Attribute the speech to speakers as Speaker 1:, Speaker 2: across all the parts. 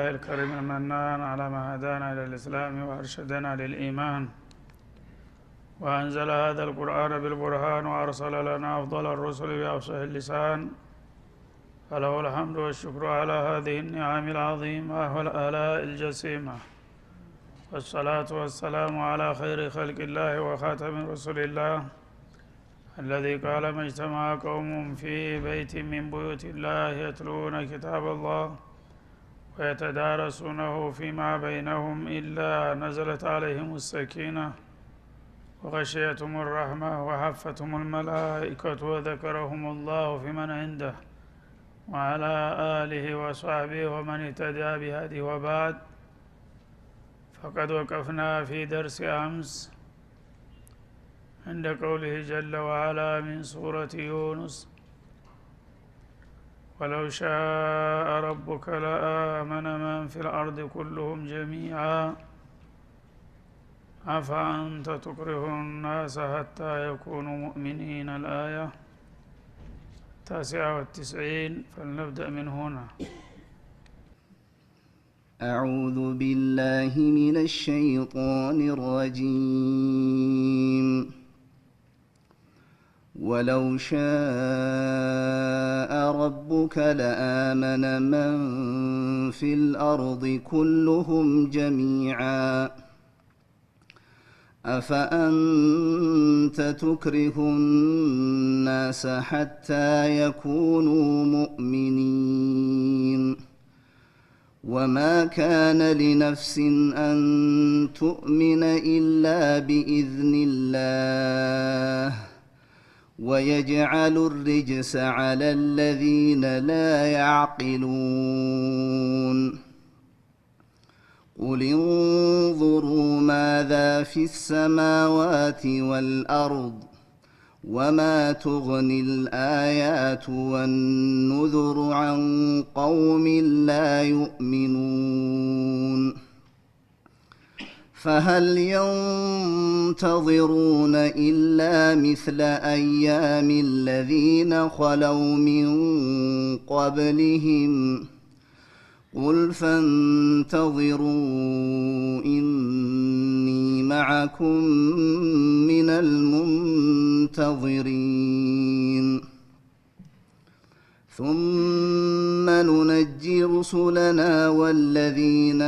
Speaker 1: لله الكريم المنان على ما هدانا إلى الإسلام وأرشدنا للإيمان، وأنزل هذا القرآن بالبرهان وأرسل لنا أفضل الرسل بأفصح اللسان، فله الحمد والشكر على هذه النعم العظيمة والآلاء الجسيمة، والصلاة والسلام على خير خلق الله وخاتم رسل الله الذي قال ما اجتمع قوم في بيت من بيوت الله يتلون كتاب الله ويتدارسونه فيما بينهم إلا نزلت عليهم السكينة وغشيتهم الرحمة وحفتهم الملائكة وذكرهم الله في من عنده وعلى آله وصحبه ومن اهتدى بهديه. وبعد، فقد وقفنا في درس أمس عند قوله جل وعلا من سورة يونس: ولو شاء ربك لآمن من في الأرض كلهم جميعا أفأنت تكره الناس حتى يكونوا مؤمنين. الآية 99. فلنبدأ من هنا.
Speaker 2: أعوذ بالله من الشيطان الرجيم. ولو شاء ربك لآمن من في الأرض كلهم جميعا أفأنت تكره الناس حتى يكونوا مؤمنين. وما كان لنفس أن تؤمن إلا بإذن الله ويجعل الرجس على الذين لا يعقلون. قل انظروا ماذا في السماوات والأرض وما تغني الآيات والنذر عن قوم لا يؤمنون. فهل ينتظرون إلا مثل أيام الذين خلوا من قبلهم؟ قل فانتظروا إني معكم من المنتظرين. ثم ننجي رسلنا والذين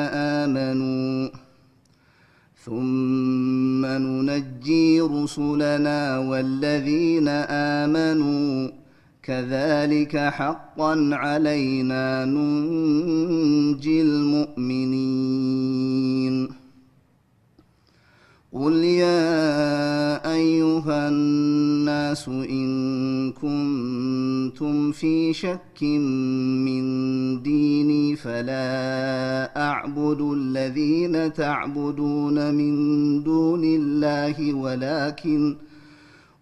Speaker 2: آمنوا كذلك حقا علينا ننجي المؤمنين. قل يا أيها الناس إن كنتم في شك من ديني فلا أعبد الذين تعبدون من دون الله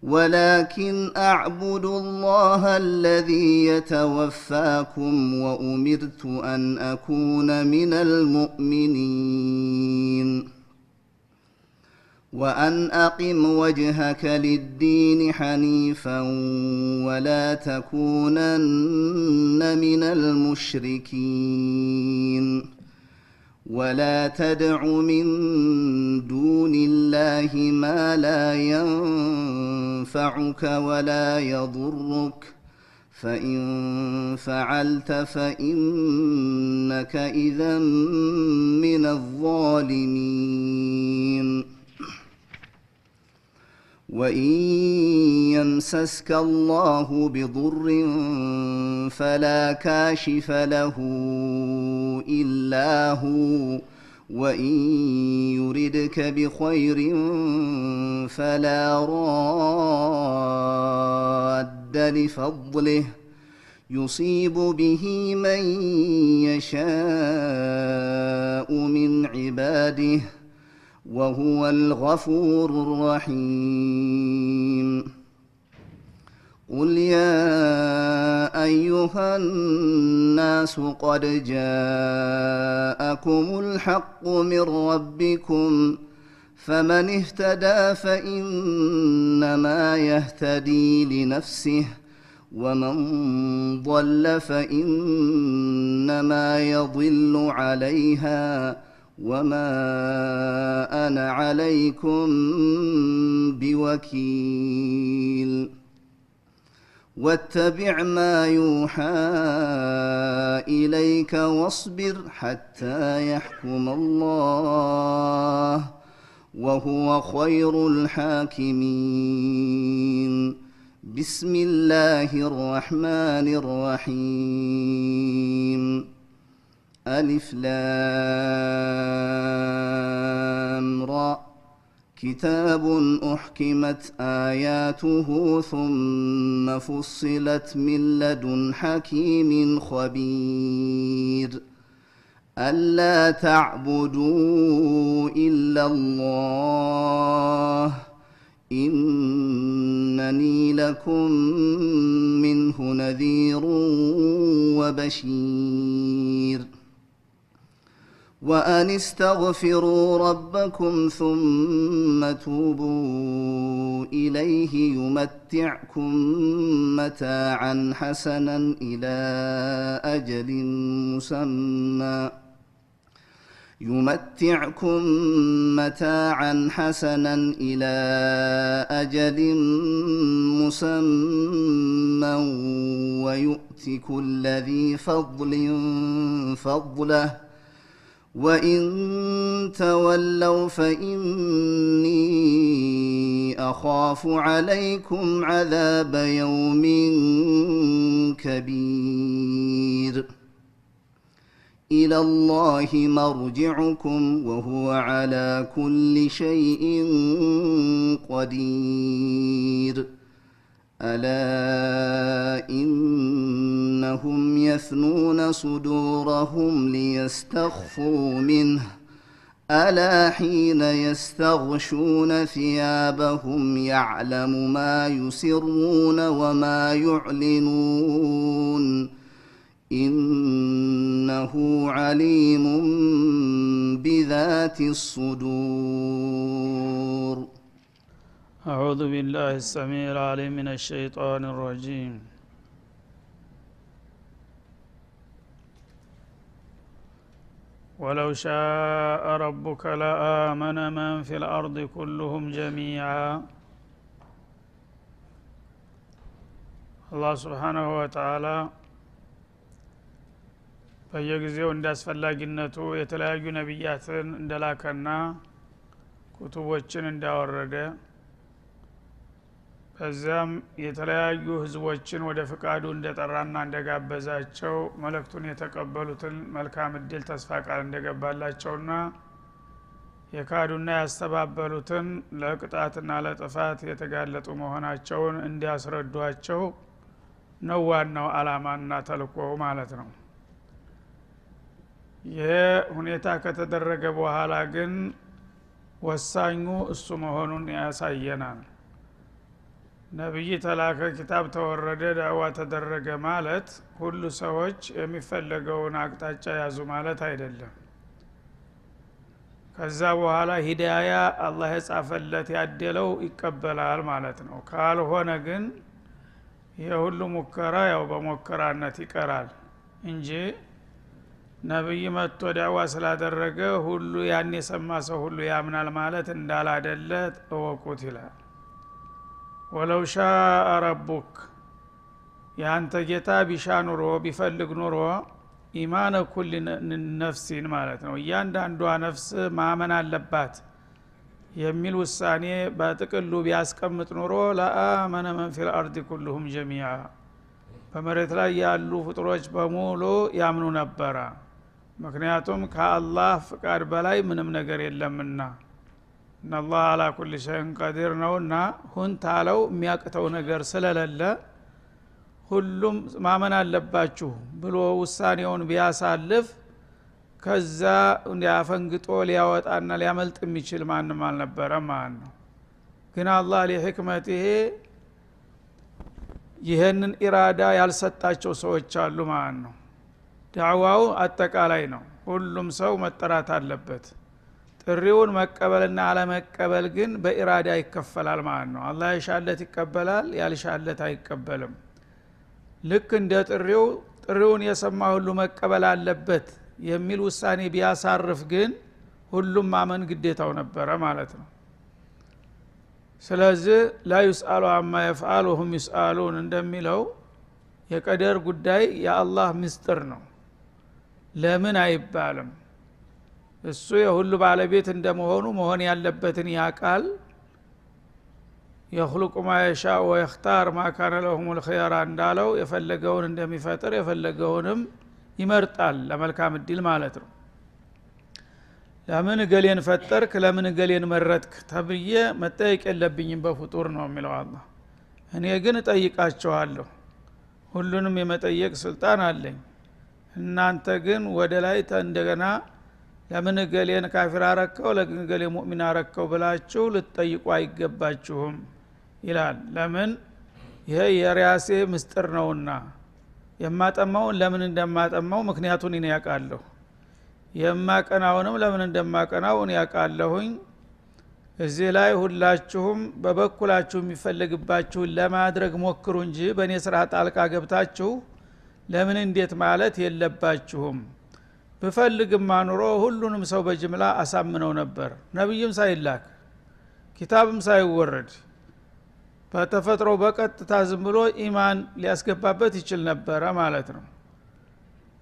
Speaker 2: ولكن أعبد الله الذي يتوفاكم وأمرت أن أكون من المؤمنين. وأن أقم وجهك للدين حنيفا ولا تكونن من المشركين. ولا تدع من دون الله ما لا ينفعك ولا يضرك، فإن فعلت فإنك إذا من الظالمين. وإن يمسسك الله بضر فلا كاشف له إلا هو، وإن يردك بخير فلا راد لفضله يصيب به من يشاء من عباده وهو الغفور الرحيم. قل يا أيها الناس قد جاءكم الحق من ربكم فمن اهتدى فإنما يهتدي لنفسه ومن ضل فإنما يضل عليها وما أنا عليكم بوكيل واتبع ما يوحى إليك واصبر حتى يحكم الله وهو خير الحاكمين بسم الله الرحمن الرحيم ألف لام را كتاب أحكمت آياته ثم فصلت من لدن حكيم خبير ألا تعبدوا إلا الله إنني لكم منه نذير وبشير وأن استغفروا ربكم ثم توبوا إليه يمتعكم متاعا حسنا إلى أجل مسمى ويؤت كل ذي فضل فضله وإن تولوا فإني أخاف عليكم عذاب يوم كبير إلى الله مرجعكم وهو على كل شيء قدير ألا إنهم يثنون صدورهم ليستخفوا منه ألا حين يستغشون ثيابهم يعلم ما يسرون وما يعلنون إنه عليم بذات الصدور
Speaker 1: أعوذ بالله السميع العليم من الشيطان الرجيم ولو شاء ربك لآمن من في الأرض كلهم جميعا الله سبحانه وتعالى በየጊዜው እንዳስፈላጊነቱ የተለያዩ ነብያትን እንደላከና ኩቱቦችን እንዳወረደ በዛም የተለያዩ ህዝቦችን ወደ ፍቃዱ እንደጠራና እንደጋበዛቸው መልእክቱን የተቀበሉትን መልካም እድል ተስፋ ቃል እንደገባላቸውና የካዱና ያስተባበሉትን ለቅጣትና ለጥፋት የተጋለጡ መሆናቸውን እንዲያስረዷቸው ነው ዋናው ዓላማና ተልእኮው ማለት ነው። ይሄ ሁኔታ ከተደረገ በኋላ ግን ወሳኙ እሱ መሆኑን ያሳየናል። ነብይ ተላከ፣ ኪታብ ተወረደ፣ ዳዕዋ ተደረገ ማለት ሁሉ ሰዎች የሚፈልገውን አቅጣጫ ያዙ ማለት አይደለም። ከዛ በኋላ ሂዳያ አላህ የጻፈለት ያደለው ይቀበላል ማለት ነው። ካልሆነ ግን የሁሉ ሙከራ ያው በሙከራነት ይቀራል እንጂ ነብይ መጥቶ ዳዕዋ ስላደረገ ሁሉ ያን የሰማ ሰው ሁሉ ያምናል ማለት እንዳላደለ ተወቁት ይላል። ወለው ሻአ ረቡክ ያንተ ጌታ ቢሻ ኑሮ ቢፈልግ ኑሮ ኢማነ ኩል ነፍሲን ማለት ነው እያንዳንዷ ነፍስ ማመን አለባት የሚል ውሳኔ በጥቅሉ ቢያስቀምጥ ኑሮ ለአመነ መን ፊል አርዲ ኩልሁም ጀሚዓ በመሬት ላይ ያሉ ፍጥሮች በሙሉ ያምኑ ነበር። ምክንያቱም ከአላህ ፍቃድ በላይ ምንም ነገር የለምና እነላህ አላ ኩል ሸይን ቀዲር ነውና ሁን ታለው የሚያቅተው ነገር ስለሌለ ሁሉም ማመን አለባችሁ ብሎ ውሳኔውን ቢያሳልፍ ከዛ እንዲያፈንግጦ ሊያወጣና ሊያመልጥ የሚችል ማንም አልነበረም ማለት ነው። ግን አላህ ለህክመቲሂ ይሄንን ኢራዳ ያልሰጣቸው ሰዎች አሉ ማለት ነው። ዳዕዋው አጠቃላይ ነው፣ ሁሉም ሰው መጠራት አለበት። ጥሪውን መቀበልና አለመቀበል ግን በኢራዳ ይከፈላል ማለት ነው። አላህ የሻለት ይቀበላል፣ ያልሻለት አይቀበልም። ልክ እንደ ጥሪውን የሰማ ሁሉ መቀበል አለበት የሚል ውሳኔ ቢያሳርፍ ግን ሁሉም ማመን ግዴታው ነበረ ማለት ነው። ስለዚህ ላ ይስአሉ አማ ይፍአሉ ወሁም ይስአሉን እንደሚለው የቀደር ጉዳይ የአላህ ምስጢር ነው፣ ለምን አይባልም። እሱ የሁሉ ባለቤት እንደመሆኑ መሆን ያለበትን ያቃል። يخلق ما يشاء ويختار ما كان لهم الخيار እንዳለው የፈለገውን እንደሚፈጥር የፈለገውንም ይመርጣል ለመልካም እድል ማለት ነው። ለምን ገሌን ፈጠርክ ለምን ገሌን መረጥክ ተብዬ መጠየቅ የለብኝም በፍጡር ነው የሚለው አላህ። እኔ ግን እጠይቃቸዋለሁ፣ ሁሉንም የመጠየቅ ስልጣን አለኝ። እናንተ ግን ወደ ላይ እንደገና ለምን ገሌን ካፊር አረከው ለምን ገሌ ሙእሚን አረከው ብላችሁ ልትጠይቁ አይገባችሁም ይላል። ለምን ይሄ የራሴ ምስጢር ነውና የማጠማው ለምን እንደማጠማው ምክንያቱን እኔ ያውቃለሁ፣ የማቀናውንም ለምን እንደማቀናው እኔ ያውቃለሁኝ። እዚህ ላይ ሁላችሁም በበኩላችሁ የሚፈልግባችሁ ለማድረግ ሞክሩ እንጂ በእኔ ስራ ጣልቃ ገብታችሁ ለምን እንዴት ማለት የለባችሁም። ብፈልግማ ኑሮ ሁሉንም ሰው በጅምላ አሳምነው ነበር፣ ነብይም ሳይላክ ኪታብም ሳይወረድ በተፈጥሮ በቀጥታ ዝም ብሎ ኢማን ሊያስገባበት ይችል ነበር ማለት ነው።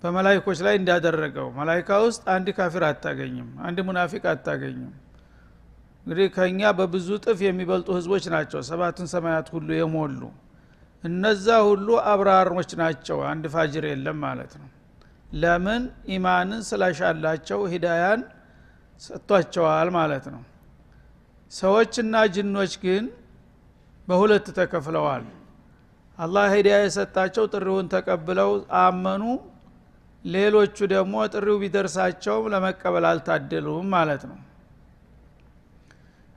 Speaker 1: በመላእክቶች ላይ እንዳደረገው መላእክታ ውስጥ አንድ ካፊር አታገኝም፣ አንድ ሙናፊቅ አታገኝም። እንግዲህ ከኛ በብዙ ጥፍ የሚበልጡ ህዝቦች ናቸው ሰባቱን ሰማያት ሁሉ የሞሉ። እነዛ ሁሉ አብራሮች ናቸው፣ አንድ ፋጅር የለም ማለት ነው። ለምን ኢማንን ስላሻላቸው ሂዳያን ሰጥቷቸዋል ማለት ነው። ሰዎችና ጅኖች ግን በሁለት ተከፍለዋል። አላህ ሂዳያ የሰጣቸው ጥሪውን ተቀብለው አመኑ፣ ሌሎቹ ደግሞ ጥሪው ቢደርሳቸው ለመቀበል አልታደሉም ማለት ነው።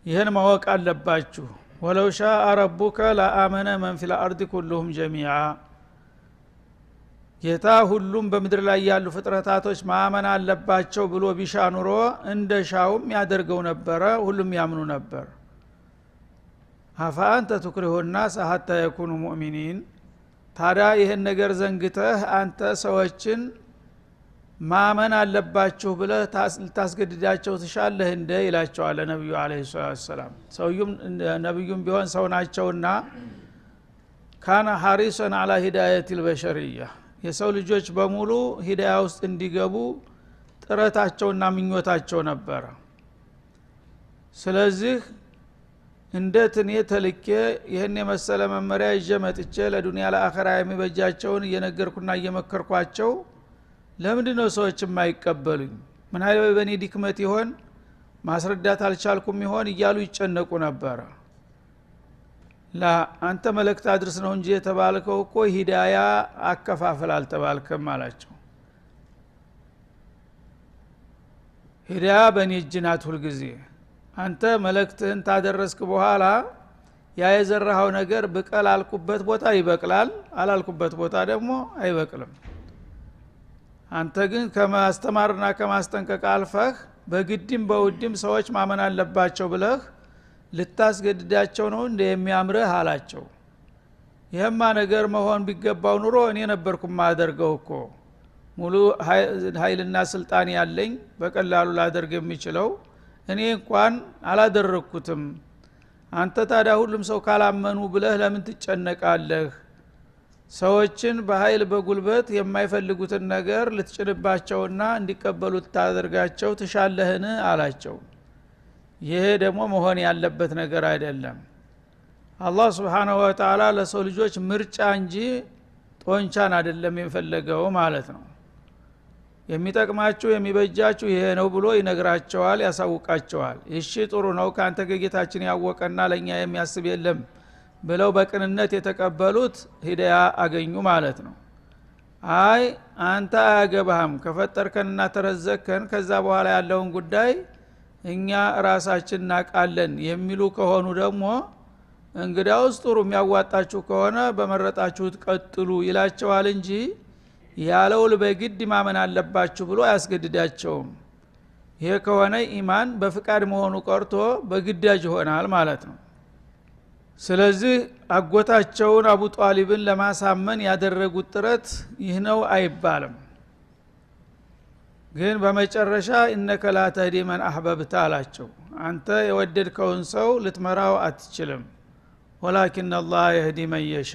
Speaker 1: ይህን ማወቅ አለባችሁ። ወለው ሻአ ረቡከ ለአመነ መን ፊል አርድ ኩሉሁም ጀሚዓ፣ ጌታ ሁሉም በምድር ላይ ያሉ ፍጥረታቶች ማመን አለባቸው ብሎ ቢሻ ኑሮ እንደ ሻውም ያደርገው ነበረ፣ ሁሉም ያምኑ ነበር። አፈአንተ ትክሪሁ الناس حتى يكونوا مؤمنين፣ ታዲያ ይህን ነገር ዘንግተህ አንተ ሰዎችን ማመን አለባችሁ ብለህ ልታስገድዳቸው ትሻለህ እንደ ይላቸዋል ነብዩ አለይሂ ሰላም። ሰውዩም ነብዩም ቢሆን ሰው ናቸውና ካነ ሐሪሰን አላ ሂዳየት البشريه፣ የሰው ልጆች በሙሉ ሂዳያ ውስጥ እንዲገቡ ጥረታቸውና ምኞታቸው ነበር። ስለዚህ እንዴት እኔ ተልኬ ይህን የመሰለ መመሪያ ይዤ መጥቼ ለዱንያ ለአኺራ የሚበጃቸውን እየነገርኩና እየመከርኳቸው ለምንድነው ሰዎች የማይቀበሉኝ? ምን አይል በእኔ ድክመት ይሆን ማስረዳት አልቻልኩም ይሆን እያሉ ይጨነቁ ነበር። አንተ መልእክት አድርስ ነው እንጂ የተባልከው እኮ ሂዳያ አከፋፈል አልተባልከም አላቸው። ሂዳያ በእኔ እጅ ናት ሁልጊዜ። አንተ መልእክትህን ታደረስክ በኋላ ያ የዘራኸው ነገር ብቀል አልኩበት ቦታ ይበቅላል፣ አላልኩበት ቦታ ደግሞ አይበቅልም። አንተ ግን ከማስተማርና ከማስጠንቀቅ አልፈህ በግድም በውድም ሰዎች ማመን አለባቸው ብለህ ልታስገድዳቸው ነው እንደ የሚያምርህ አላቸው። ይሄማ ነገር መሆን ቢገባው ኑሮ እኔ ነበርኩ ማደርገው እኮ፣ ሙሉ ኃይልና ስልጣን ያለኝ በቀላሉ ላደርግ የሚችለው እኔ እንኳን አላደረኩትም። አንተ ታዲያ ሁሉም ሰው ካላመኑ ብለህ ለምን ትጨነቃለህ? ሰዎችን በኃይል በጉልበት የማይፈልጉትን ነገር ልትጭንባቸውና እንዲቀበሉት ታደርጋቸው ትሻለህን አላቸው። ይሄ ደግሞ መሆን ያለበት ነገር አይደለም። አላህ Subhanahu Wa Ta'ala ለሰው ልጆች ምርጫ እንጂ ጦንቻን አይደለም የፈለገው ማለት ነው። የሚጠቅማችሁ የሚበጃችሁ ይሄ ነው ብሎ ይነግራቸዋል፣ ያሳውቃቸዋል። እሺ ጥሩ ነው ካንተ ጌታችን ያወቀና ለኛ የሚያስብ የለም ብለው በቅንነት የተቀበሉት ሂዳያ አገኙ ማለት ነው። አይ አንተ አያገባህም ከፈጠርከንና ተረዘከን ከዛ በኋላ ያለውን ጉዳይ እኛ ራሳችን እናቃለን የሚሉ ከሆኑ ደግሞ እንግዲያውስ ጥሩ የሚያዋጣችሁ ከሆነ በመረጣችሁት ቀጥሉ ይላቸዋል እንጂ ያለውል በግድ ማመን አለባችሁ ብሎ አያስገድዳቸውም። ይሄ ከሆነ ኢማን በፍቃድ መሆኑ ቀርቶ በግዳጅ ይሆናል ማለት ነው። ስለዚህ አጎታቸውን አቡ ጧሊብን ለማሳመን ያደረጉት ጥረት ይህ ነው አይባልም። ግን በመጨረሻ ኢነከ ላ ተህዲ መን አህበብተ አላቸው። አንተ የወደድከውን ሰው ልትመራው አትችልም፣ ወላኪን አላህ የህዲ መን የሻ።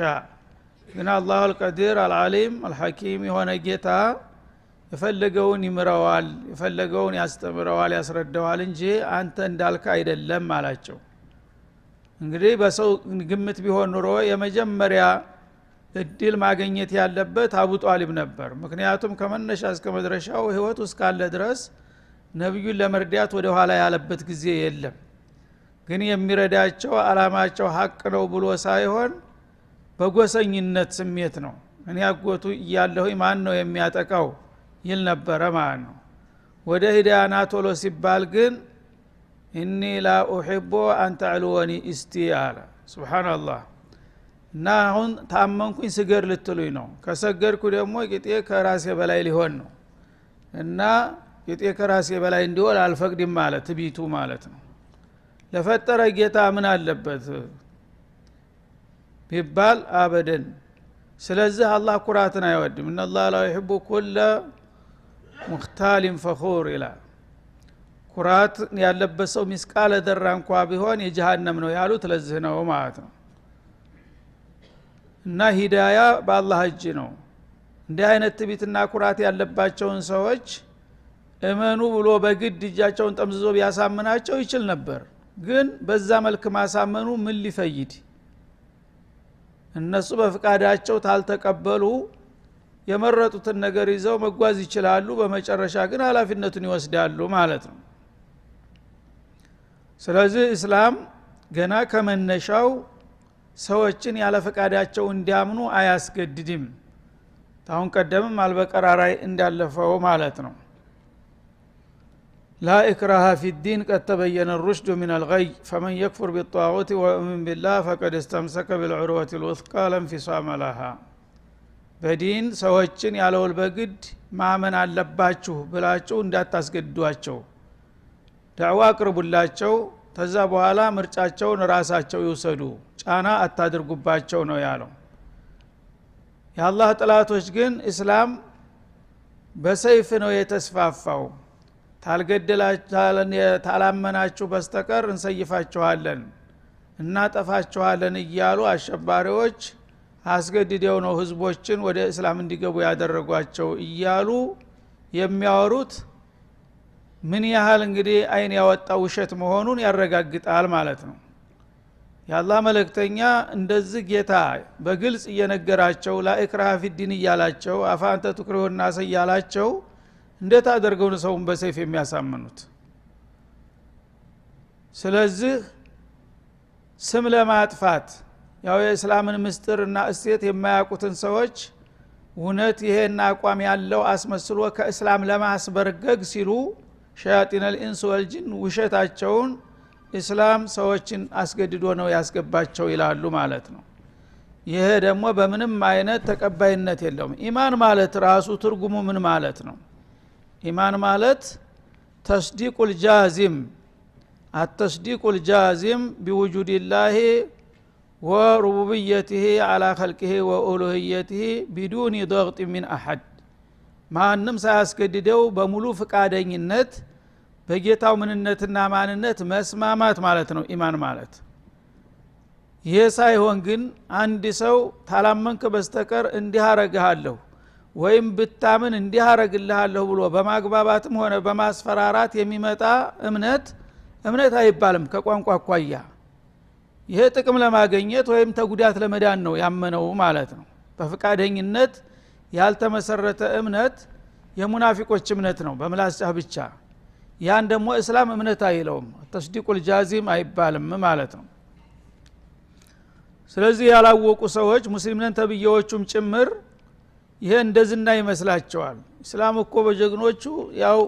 Speaker 1: ግን አላሁ አልቀዲር አልዓሊም አልሐኪም የሆነ ጌታ የፈለገውን ይምረዋል፣ የፈለገውን ያስተምረዋል፣ ያስረዳዋል እንጂ አንተ እንዳልከ አይደለም አላቸው። እንግዲህ በሰው ግምት ቢሆን ኑሮ የመጀመሪያ እድል ማግኘት ያለበት አቡ ጧሊብ ነበር። ምክንያቱም ከመነሻ እስከ መድረሻው ህይወት ውስጥ ካለ ድረስ ነብዩን ለመርዳት ወደ ኋላ ያለበት ጊዜ የለም። ግን የሚረዳቸው አላማቸው ሐቅ ነው ብሎ ሳይሆን በጎሰኝነት ስሜት ነው። እኔ አጎቱ እያለሁ ማን ነው የሚያጠቃው ይል ነበረ ማለት ነው። ወደ ሂዳያና ቶሎ ሲባል ግን ኢኒ ላ ኡሂቡ አን ተዕልወኒ እስቲ አለ። ሱብሃንአላህ። እና አሁን ታመንኩኝ ስገር ልትሉኝ ነው፣ ከሰገርኩ ደግሞ ቂጤ ከራሴ በላይ ሊሆን ነው እና ቂጤ ከራሴ በላይ እንዲሆን አልፈቅድም ማለት ትቢቱ ማለት ነው። ለፈጠረ ጌታ ምን አለበት ቢባል አበደን። ስለዚህ አላህ ኩራትን አይወድም። ኢነላህ ላ ዩሂቡ ኩለ ሙኽታሊን ፈኹር ይላል። ኩራት ያለበት ሰው ሚስቃለ ደራ እንኳ ቢሆን የጀሃነም ነው ያሉት ለዚህ ነው ማለት ነው። እና ሂዳያ በአላህ እጅ ነው። እንዲህ አይነት ትቢትና ኩራት ያለባቸውን ሰዎች እመኑ ብሎ በግድ እጃቸውን ጠምዝዞ ቢያሳምናቸው ይችል ነበር። ግን በዛ መልክ ማሳመኑ ምን ሊፈይድ? እነሱ በፍቃዳቸው ታልተቀበሉ የመረጡትን ነገር ይዘው መጓዝ ይችላሉ። በመጨረሻ ግን ኃላፊነቱን ይወስዳሉ ማለት ነው። ስለዚህ እስላም ገና ከመነሻው ሰዎችን ያለ ፈቃዳቸው እንዲያምኑ አያስገድድም። ታሁን ቀደምም አልበቀራራይ እንዳለፈው ማለት ነው። ላ ኢክራሃ ፊዲን ቀድ ተበየነ الرشد من الغي فمن يكفر بالطاغوت ويؤمن بالله فقد استمسك بالعروة الوثقى لا انفصام لها። በዲን ሰዎችን ያለውል በግድ ማመን አለባችሁ ብላችሁ እንዳታስገድዷቸው፣ ዳዕዋ አቅርቡላቸው። ተዛ በኋላ ምርጫቸውን ራሳቸው ይውሰዱ፣ ጫና አታድርጉባቸው ነው ያለው። የአላህ ጥላቶች ግን እስላም በሰይፍ ነው የተስፋፋው፣ ታላመናችሁ በስተቀር እንሰይፋችኋለን እናጠፋችኋለን እያሉ አሸባሪዎች አስገድደው ነው ህዝቦችን ወደ እስላም እንዲገቡ ያደረጓቸው እያሉ የሚያወሩት ምን ያህል እንግዲህ አይን ያወጣው ውሸት መሆኑን ያረጋግጣል ማለት ነው። የአላህ መልእክተኛ እንደዚህ ጌታ በግልጽ እየነገራቸው ላኢክራሃ ፊዲን እያላቸው አፋንተ ትክሩና ሰያላቸው እንዴት አድርገው ነው ሰውን በሰይፍ የሚያሳምኑት? ስለዚህ ስም ለማጥፋት ያው የእስላምን ምስጢርና እሴት የማያውቁትን ሰዎች እውነት ይሄን አቋም ያለው አስመስሎ ከእስላም ለማስበርገግ ሲሉ ሸያጢን الانس والجن ውሸታቸውን እስላም ሰዎችን አስገድዶ ነው ያስገባቸው ይላሉ ማለት ነው። ይሄ ደግሞ በምንም አይነት ተቀባይነት የለውም። ኢማን ማለት ራሱ ትርጉሙ ምን ማለት ነው? ኢማን ማለት ተስዲቁል ጃዚም አተስዲቁል ጃዚም بوجود الله وربوبيته على خلقه وألوهيته بدون ضغط من أحد ማንም ሳያስገድደው በሙሉ ፍቃደኝነት በጌታው ምንነትና ማንነት መስማማት ማለት ነው ኢማን ማለት። ይሄ ሳይሆን ግን አንድ ሰው ታላመንክ በስተቀር እንዲህ አረጋለሁ ወይም ብታምን እንዲህ አረግልሃለሁ ብሎ በማግባባትም ሆነ በማስፈራራት የሚመጣ እምነት አይባልም ከቋንቋ አኳያ። ይሄ ጥቅም ለማግኘት ወይም ተጉዳት ለመዳን ነው ያመነው ማለት ነው። በፍቃደኝነት ያልተመሰረተ እምነት የሙናፊቆች እምነት ነው በምላስ ብቻ። ያን ደግሞ እስላም እምነት አይለውም፣ ተስዲቁል ጃዚም አይባልም ማለት ነው። ስለዚህ ያላወቁ ሰዎች ሙስሊምነን ተብየዎቹም ጭምር ይሄ እንደዝና ይመስላቸዋል። እስላም እኮ በጀግኖቹ ያው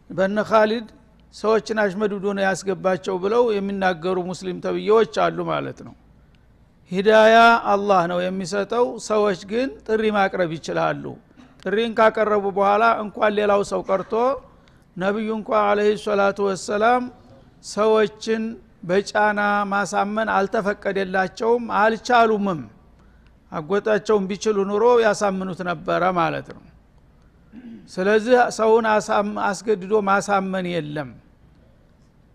Speaker 1: በነ ኻሊድ ሰዎችን አሽመድዶ ነው ያስገባቸው ብለው የሚናገሩ ሙስሊም ተብየዎች አሉ ማለት ነው። ሂዳያ አላህ ነው የሚሰጠው፣ ሰዎች ግን ጥሪ ማቅረብ ይችላሉ። ጥሪን ካቀረቡ በኋላ እንኳን ሌላው ሰው ቀርቶ ነብዩ እንኳን አለይሂ ሰላቱ ወሰላም ሰዎችን በጫና ማሳመን አልተፈቀደላቸውም አልቻሉምም አጎታቸውን ቢችሉ ኑሮ ያሳምኑት ነበር ማለት ነው ስለዚህ ሰውን አስገድዶ ማሳመን የለም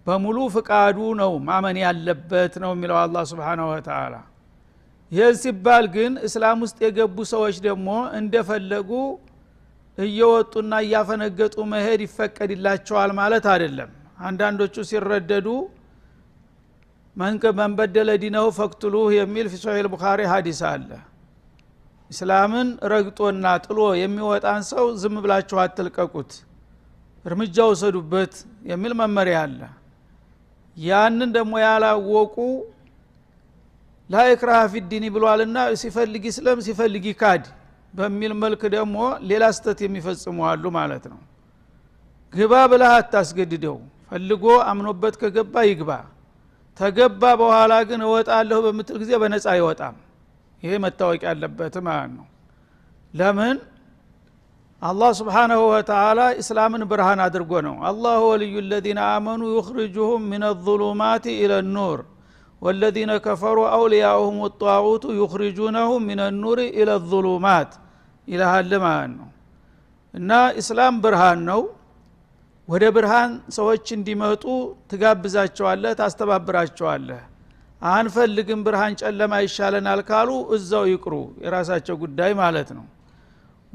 Speaker 1: በሙሉ ፍቃዱ ነው ማመን ያለበት ነው የሚለው አላህ Subhanahu Wa Ta'ala ይሄን ሲባል ግን እስላም ውስጥ የገቡ ሰዎች ደግሞ እንደፈለጉ እየወጡና ያፈነገጡ መሄድ ይፈቀድላቸዋል ማለት አይደለም አንዳንዶቹ ሲረደዱ ማን በደለ ዲነው ፈክቱሉህ የሚል في صحيح البخاري ሐዲስ አለ እስላምን ረግጦና ጥሎ የሚወጣን ሰው ዝም ብላችሁ አትልቀቁት እርምጃው ወሰዱበት የሚል መመሪያ አለ ያንን ደግሞ ያላወቁ لا إكراه في الدين ብሏልና ሲፈልግ እስላም ሲፈልግ ይካድ በሚል መልክ ደግሞ ሌላ ስተት የሚፈጽሙ አሉ ማለት ነው ግባ ብለህ አታስገድደው ፈልጎ አምኖበት ከገባ ይግባ ተገባ በኋላ ግን እወጣለሁ በመትል ጊዜ በነፃ አይወጣም ይሄ መታወቅ ያለበት ማለት ነው ለምን አላህ Subhanahu Wa Ta'ala እስላምን ብርሃን አድርጎ ነው አላሁ ወልዩ الذين آمنوا يخرجهم من الظلمات إلى النور والذين كفروا أولياؤهم الطاغوت يخرجونهم من النور إلى الظلمات إلى هالمان እና እስላም ብርሃን ነው ወደ ብርሃን ሰዎች እንዲመጡ ትጋብዛቸዋለህ ታስተባብራቸዋለህ አንፈልግም ብርሃን ጨለማ ይሻለናል ካሉ እዛው ይቅሩ የራሳቸው ጉዳይ ማለት ነው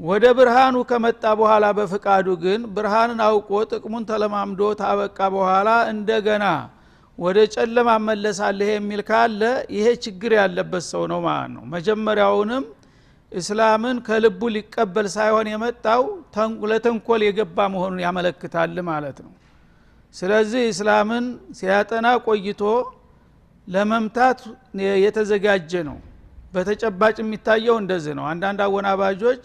Speaker 1: ወደ ብርሃኑ ከመጣ በኋላ በፍቃዱ ግን ብርሃንን አውቆ ጥቅሙን ተለማምዶ ታበቃ በኋላ እንደገና ወደ ጨለማ መለሳለህ የሚል ካለ ይሄ ችግር ያለበት ሰው ነው ማለት ነው መጀመሪያውንም እስላምን ከልቡ ሊቀበል ሳይሆን የመጣው ለተንኮል የገባ መሆኑን ያመለክታል ማለት ነው ስለዚህ እስላምን ሲያጠና ቆይቶ ለመምታት የተዘጋጀ ነው በተጨባጭ የሚታየው እንደዚህ ነው አንዳንድ አወናባጆች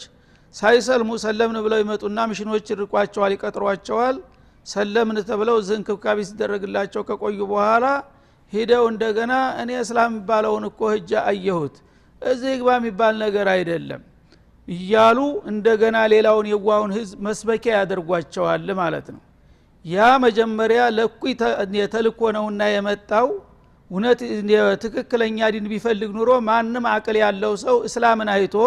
Speaker 1: ሳይሰልሙ ሰለምን ብለው ይመጡና ሚሽኖች ይርቋቸዋል ይቀጥሯቸዋል ሰለምን ተብለው ዝንክብካቢ ሲደረግላቸው ከቆዩ በኋላ ሄደው እንደገና እኔ እስላም ባለውን እኮ ህጃ አየሁት እዚህ ግባ የሚባል ነገር አይደለም እያሉ እንደገና ሌላውን የዋውን ህዝብ መስበኪያ ያደርጓቸዋል ማለት ነው ያ መጀመሪያ ለኩይ የተልኮ ነውና የመጣው እውነት ትክክለኛ ዲን ቢፈልግ ኑሮ ማንም አቅል ያለው ሰው እስላምን አይቶ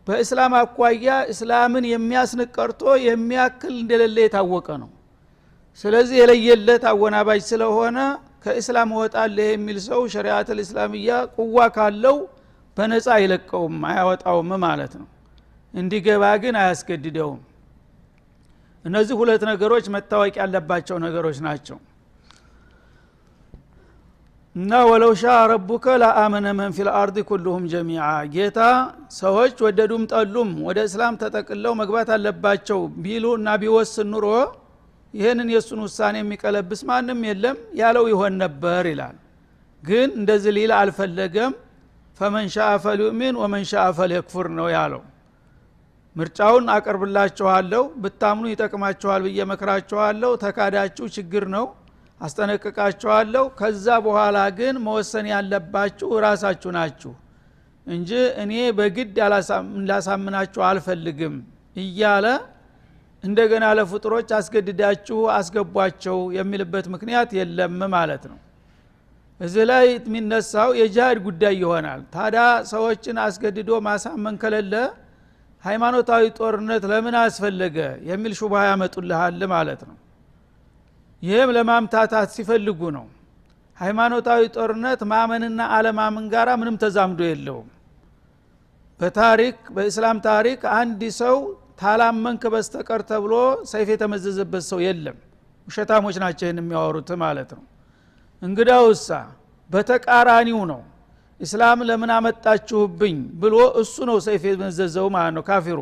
Speaker 1: በእስላም አቋያ እስላምን የሚያስንቀርቶ የሚያክል እንደሌለ የታወቀ ነው ስለዚህ የለየለት አወናባጅ ስለሆነ ከእስላም ወጣለህ የሚል ሰው ሸሪዓት الاسلاميه ቁዋ ካለው በነፃ አይለቀውም አያወጣውም ማለት ነው እንዲገባ ግን አያስገድደውም እነዚህ ሁለት ነገሮች መታወቅ ያለባቸው ነገሮች ናቸው እና ወለው ሻ ረቡከ ለአመነ መን ፊል አርድ ኩሉሁም ጀሚዓ ጌታ ሰዎች ወደዱም ጠሉም ወደ እስላም ተጠቅለው መግባት አለባቸው ቢሉና ቢወስን ኑሮ ይሄንን የሱን ውሳኔ የሚቀለብስ ማንም የለም ያለው ይሆን ነበር ይላል ግን እንደዚህ ሊል አልፈለገም فمن شاء فليؤمن ومن شاء فليكفر ነው ያለው ምርጫውን አቀርብላችኋለሁ ብታምኑ ይጠቅማችኋል በየመከራችኋለሁ ተካዳችሁ ችግር ነው አስጠነቅቃችኋለሁ ከዛ በኋላ ግን መወሰን ያለባችሁ ራሳችሁ ናችሁ እንጂ እኔ በግድ ላሳምናችሁ አልፈልግም እያለ እንደገና ለፍጥሮች አስገድዳችሁ አስገቧቸው የሚልበት ምክንያት የለም ማለት ነው እዚህ ላይ የሚነሳው የጂሃድ ጉዳይ ይሆናል ታዲያ ሰዎችን አስገድዶ ማሳመን ከሌለ ሃይማኖታዊ ጦርነት ለምን አስፈለገ የሚል ሹብሃ ያመጡልሃል ማለት ነው ይሄም ለማምታታት ሲፈልጉ ነው ሃይማኖታዊ ጦርነት ማመንና አለማመን ጋራ ምንም ተዛምዶ የለውም በታሪክ በእስላም ታሪክ አንድ ሰው ታላመንክ በስተቀር ተብሎ ሰይፍ የተመዘዘበት ሰው የለም ውሸታሞች ናቸው የሚያወሩት ማለት ነው እንግዳውሳ በተቃራኒው ነው እስላም ለምን አመጣችሁብኝ ብሎ እሱ ነው ሰይፍ የተመዘዘው ማለት ነው ካፊሩ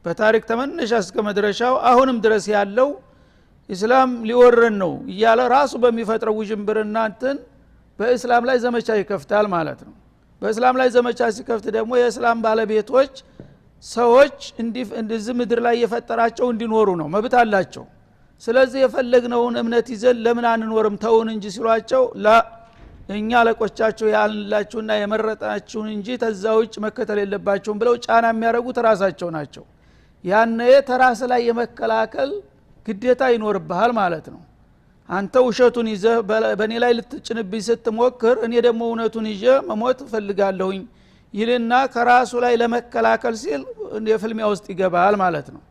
Speaker 1: በታሪክ ተመነሻ እስከ መድረሻው አሁንም ድረስ ያለው እስላም ሊወረን ነው እያለ ራሱ በሚፈጥረው ውጅንብርና እንትን በእስላም ላይ ዘመቻ ይከፍታል ማለት ነው በእስላም ላይ ዘመቻ ሲከፍት ደግሞ የእስላም ባለቤቶች ሰዎች እንደዚህ ምድር ላይ የፈጠራቸው እንዲኖሩ ነው መብት አላቸው ስለዚህ የፈለግነውን እምነት ይዘን ለምን አንኖርም ተውን እንጂ ሲሏቸው እኛ ለቆቻቸው ያልላችሁና የመረጣችሁን እንጂ ተዛውጭ መከተል የለባችሁም ብለው ጫና የሚያረጉት ራሳቸው ናቸው ያነ ተራስ ላይ የመከላከል ግዴታ ይኖርብሃል ማለት ነው አንተ ውሸቱን ይዘ በኔ ላይ ልትጭንብኝ ስትሞክር እኔ ደግሞ እውነቱን ይዤ መሞት ፈልጋለሁኝ ይልና ከራሱ ላይ ለመከላከል ሲል የፍልሚያ ውስጥ ይገባል ማለት ነው።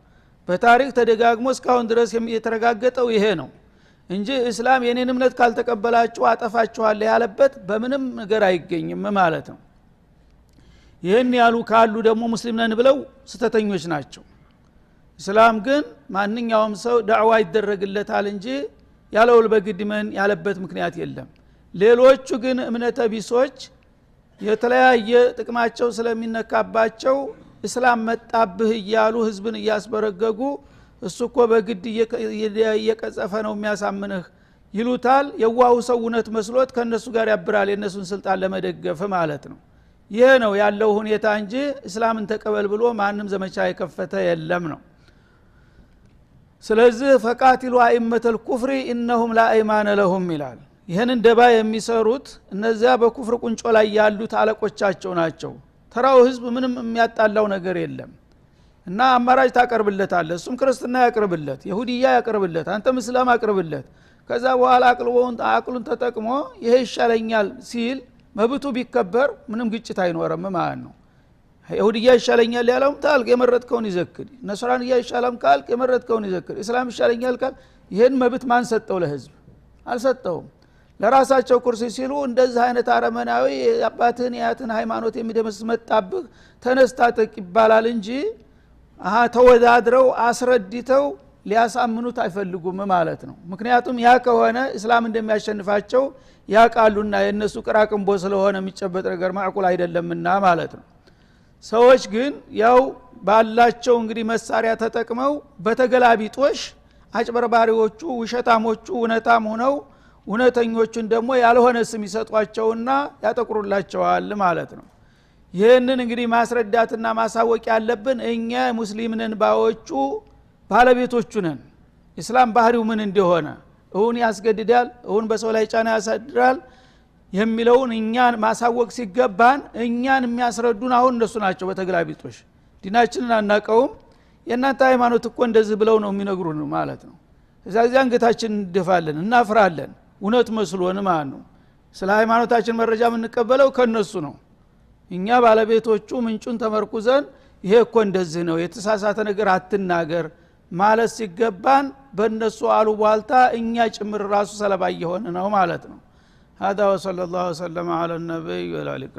Speaker 1: በታሪክ ተደጋግሞ እስካሁን ድረስ የተረጋገጠው ይሄ ነው እንጂ እስላም የኔን እምነት ካልተቀበላችሁ አጠፋችኋለሁ ያለበት በምንም ነገር አይገኝም ማለት ነው። ይሄን ያሉ ካሉ ደግሞ ሙስሊም ነን ብለው ስተተኞች ናቸው። እስላም ግን ማንኛውም ሰው ዳዕዋ ይደረግለታል እንጂ ያለውል በግድመን ያለበት ምክንያት የለም። ሌሎቹ ግን እምነተ ቢሶች የተለያየ ጥቅማቸው ስለሚነካባቸው እስላም መጣብህ እያሉ ህዝብን እያስበረገጉ እሱኮ በግድ እየቀጸፈ ነው የሚያሳምንህ ይሉታል። የዋሁ ሰው እውነት መስሎት ከነሱ ጋር ያብራል የነሱን ስልጣን ለመደገፍ ማለት ነው። ይሄ ነው ያለው ሁኔታ እንጂ እስላምን ተቀበል ብሎ ማንም ዘመቻ የከፈተ የለም ነው። ስለዚህ ፈቃቲሉ አኢመተል ኩፍሪ ኢነሁም ላ አይማነ ለሁም ይላል። ይሄንን ደባ የሚሰሩት እነዚያ በኩፍር ቁንጮ ላይ ያሉት አለቆቻቸው ናቸው። ተራው ህዝብ ምንም የሚያጣላው ነገር የለም እና አማራጭ ታቀርብለታለህ። እሱም ክርስትና ያቀርብለት፣ ይሁዲያ ያቀርብለት፣ አንተም እስላም አቅርብለት። ከዛ በኋላ አቅሉን ተጠቅሞ ይሄ ይሻለኛል ሲል መብቱ ቢከበር ምንም ግጭት አይኖርም ማለት ነው። ይሁዲያ ይሻለኛል ያለውም ታልቅ የመረጥከውን ይዘክር፣ ነስራንያ ይሻለም ካልክ የመረጥከውን ይዘክር፣ እስላም ይሻለኛል ካል ይሄን መብት ማን ሰጠው? ለህዝብ አልሰጠውም። ለራሳቸው ኩርሲ ሲሉ እንደዚህ አይነት አረመናዊ አባትን ያትን ሃይማኖት የሚደመስ መጣብህ ተነስታጠቅ ይባላል እንጂ ተወዳድረው አስረድተው ሊያሳምኑት አይፈልጉም ማለት ነው። ምክንያቱም ያ ከሆነ እስላም እንደሚያሸንፋቸው ያቃሉና የነሱ ቅራቅንቦ ስለሆነ የሚጨበጥ ነገር ማዕቁል አይደለምና ማለት ነው። ሰዎች ግን ያው ባላቸው እንግዲህ መሳሪያ ተጠቅመው በተገላቢጦሽ አጭበርባሪዎቹ ውሸታሞቹ እውነታም ሆነው እውነተኞቹን ደግሞ ያልሆነ ስም ይሰጧቸውና ያጠቁሩላቸዋል ማለት ነው። ይህንን እንግዲህ ማስረዳትና ማሳወቅ ያለብን እኛ ሙስሊም ነን ባዮቹ ባለቤቶቹ ነን። እስላም ባህሪው ምን እንደሆነ እውን ያስገድዳል፣ እውን በሰው ላይ ጫና ያሳድራል የሚለውን እኛን ማሳወቅ ሲገባን እኛን የሚያስረዱን አሁን እነሱ ናቸው በተገላቢጦሽ። ዲናችንን አናቀውም የእናንተ ሃይማኖት እኮ እንደዚህ ብለው ነው የሚነግሩን ማለት ነው። እዛ ጊዜ አንገታችንን እንደፋለን እናፍራለን እውነት መስሎን ማለት ነው። ስለ ሃይማኖታችን መረጃ የምንቀበለው ከነሱ ነው። እኛ ባለቤቶቹ ምንጩን ተመርኩዘን ይሄ እኮ እንደዚህ ነው የተሳሳተ ነገር አትናገር ማለት ሲገባን በእነሱ አሉባልታ እኛ ጭምር ራሱ ሰለባ እየሆነ ነው ማለት ነው። هذا وصلى الله وسلم على النبي وعلى اله